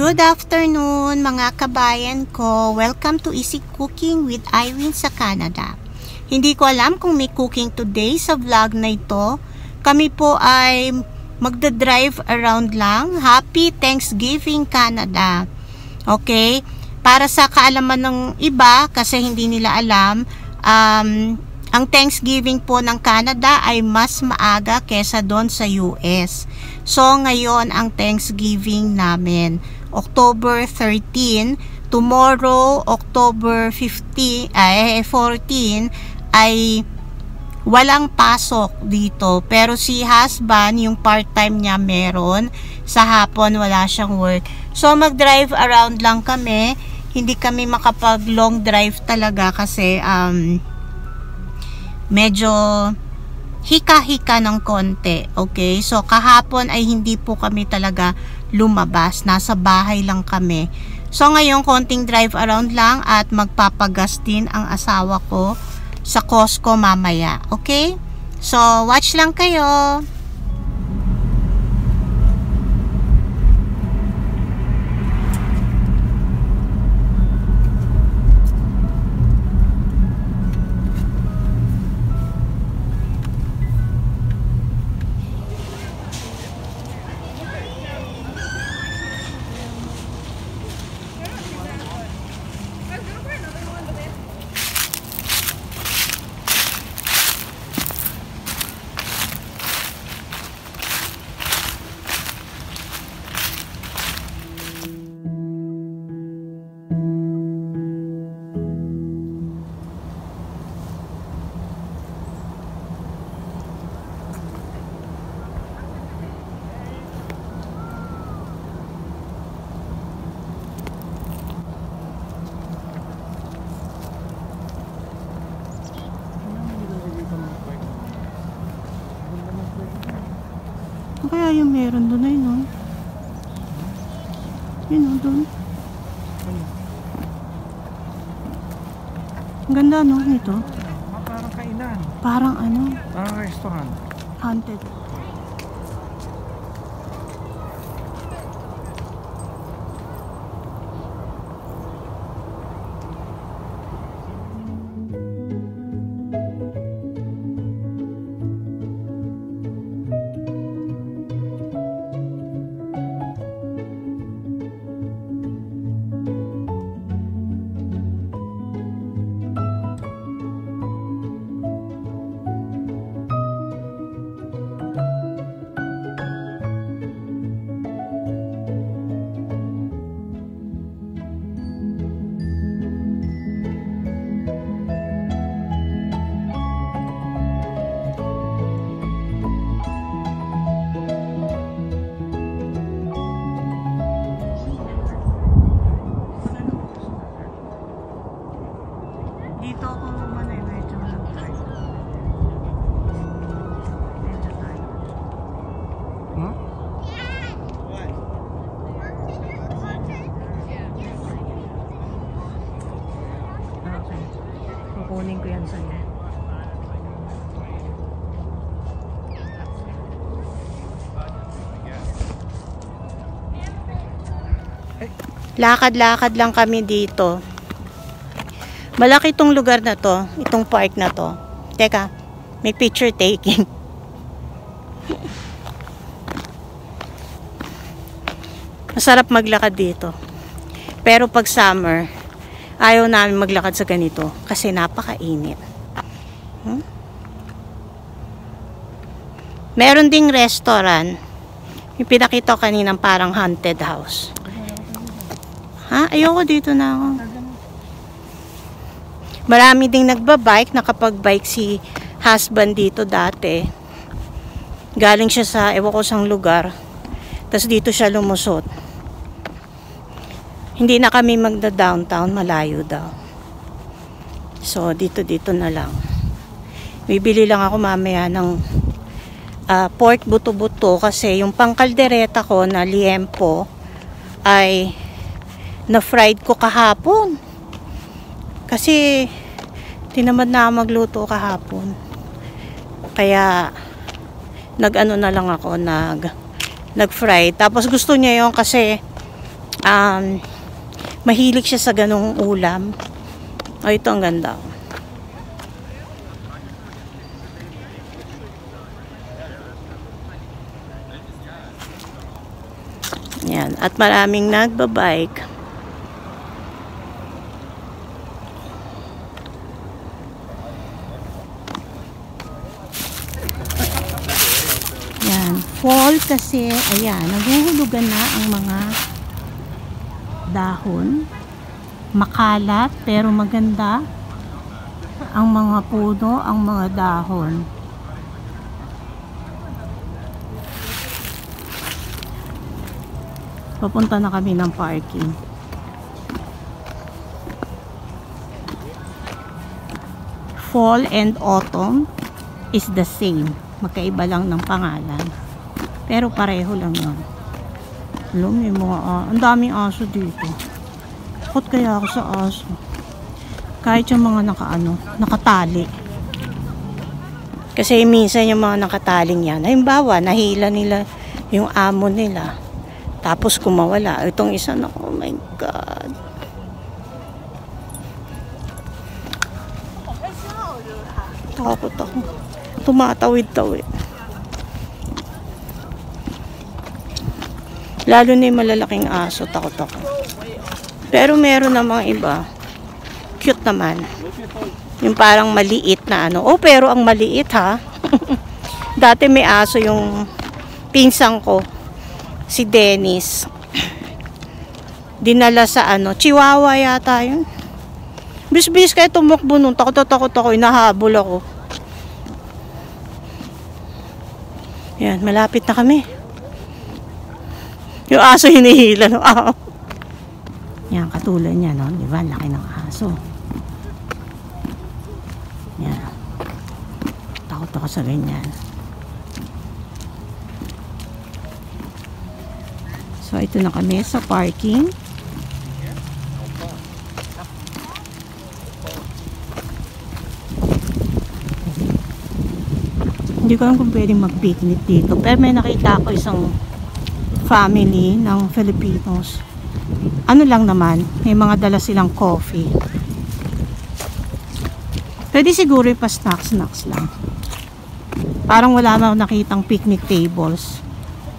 Good afternoon mga kabayan ko. Welcome to Easy Cooking with Irene sa Canada. Hindi ko alam kung may cooking today sa vlog na ito. Kami po ay magda-drive around lang. Happy Thanksgiving Canada. Okay? Para sa kaalaman ng iba, kasi hindi nila alam, ang Thanksgiving po ng Canada ay mas maaga kesa doon sa US. So, ngayon ang Thanksgiving namin, October 13. Tomorrow, October 14, ay walang pasok dito. Pero si husband, yung part-time niya meron. Sa hapon, wala siyang work. So, mag-drive around lang kami. Hindi kami makapag long drive talaga kasi medyo hika-hika ng konti. Okay? So, kahapon ay hindi po kami talaga lumabas. Nasa bahay lang kami. So, ngayon, konting drive around lang at magpapagas din ang asawa ko sa Costco mamaya. Okay? So, watch lang kayo. Kaya yung meron doon ay no? Yun o doon. Ang ganda no nito. Parang kainan. Parang ano? Parang restaurant. Haunted. Dito ako man ay medyo nag-drive. Medyo tayo. Huh? Okay. Kukunin ko yan sa'yo. Lakad-lakad lang kami dito. Malaki itong lugar na to, itong park na to. Teka, may picture taking. Masarap maglakad dito. Pero pag summer, ayaw namin maglakad sa ganito kasi napakainit. Meron ding restaurant. Yung pinakita ko kaninang parang haunted house. Ha? Ayoko dito na ako. Marami ding nagbabike, nakapag-bike si husband dito dati. Galing siya sa, ewan ko sang lugar. Tapos dito siya lumusot. Hindi na kami magda-downtown, malayo daw. So, dito na lang. Bibili lang ako mamaya ng pork buto-buto kasi yung pangkaldereta ko na liempo ay na-fried ko kahapon. Kasi tinamad na magluto kahapon. Kaya nag-ano na lang ako, nag-fry. Tapos gusto niya yon kasi mahilig siya sa ganong ulam. Oh, ito ang ganda. Yan. At maraming nagbabike. Yan. Fall kasi, ayan, naguhulugan na ang mga dahon. Makalat, pero maganda ang mga puno, ang mga dahon. Papunta na kami ng parking. Fall and autumn is the same. Magkaiba lang ng pangalan. Pero pareho lang yun. Alam, may mga, ang daming aso dito. Takot kaya ako sa aso. Kahit yung mga nakatali. Kasi minsan yung mga nakataling yan, halimbawa, nahila nila yung amo nila. Tapos kumawala. Itong isa na, oh my God. Takot ako. Tumatawid-tawid. Lalo na yung malalaking aso, takot ako. Pero meron namang iba. Cute naman. Yung parang maliit na Oh, pero ang maliit ha. Dati may aso yung pinsang ko. Si Dennis. Dinala sa Chihuahua yata yun. Bis-bis kayo tumakbo nun. Takot ako. Inahabol ako. Yan, malapit na kami. Yung aso hinihila. Yan, katulad niya, no? Diba? Laki ng aso. Yan. Takot ako sa ganyan. So, ito na kami sa parking. Hindi ko alam kung pwedeng mag-picnic dito. Pero may nakita ako isang family ng Filipinos. Ano lang naman, may mga dala silang coffee. Pwede siguro pa snacks lang. Parang wala na nakitang picnic tables.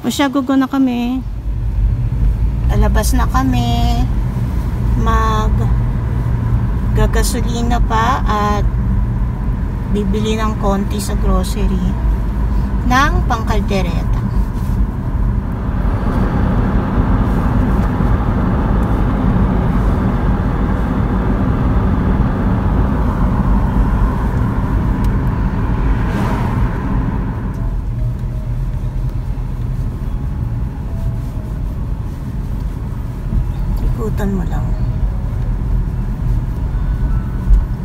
O siya, gugo na kami. Alabas na kami. Gagasolina pa at bibili ng konti sa grocery ng pangkaldereta. Ikutan mo lang.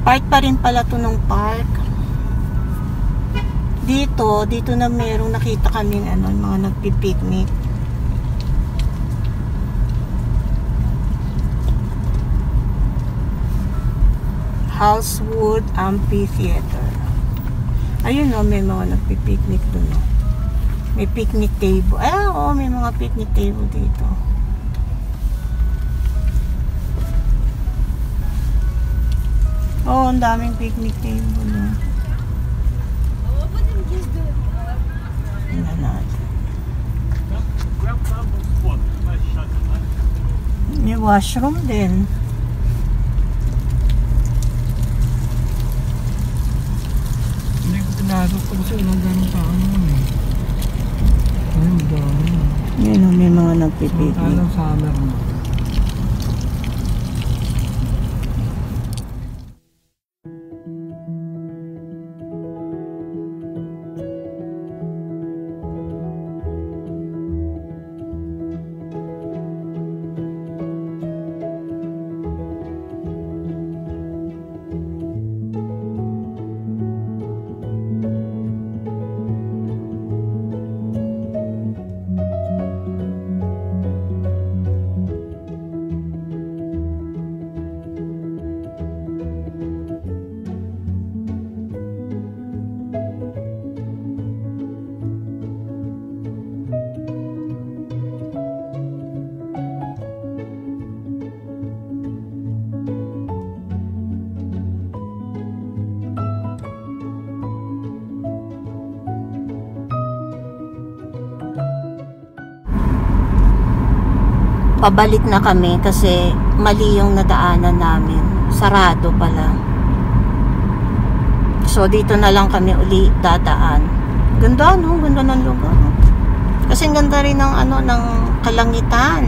Park pa rin pala to ng park. Dito na merong nakita kami mga nagpipiknik. Housewood Amphitheater. Ayun may mga nagpipiknik doon. May picnic table. May mga picnic table dito. Ang daming picnic table. Tingnan natin. May washroom din. Hindi ko pinasok pag sa ilang ganun sa Ayun, dami. Yun, may mga nagpipiknik. Anong summer mo? pabalik na kami kasi mali yung nadaanan namin. Sarado pala. So dito na lang kami uli dadaan. Ganda no, ganda ng lugar. Kasi ganda rin ng ano ng kalangitan.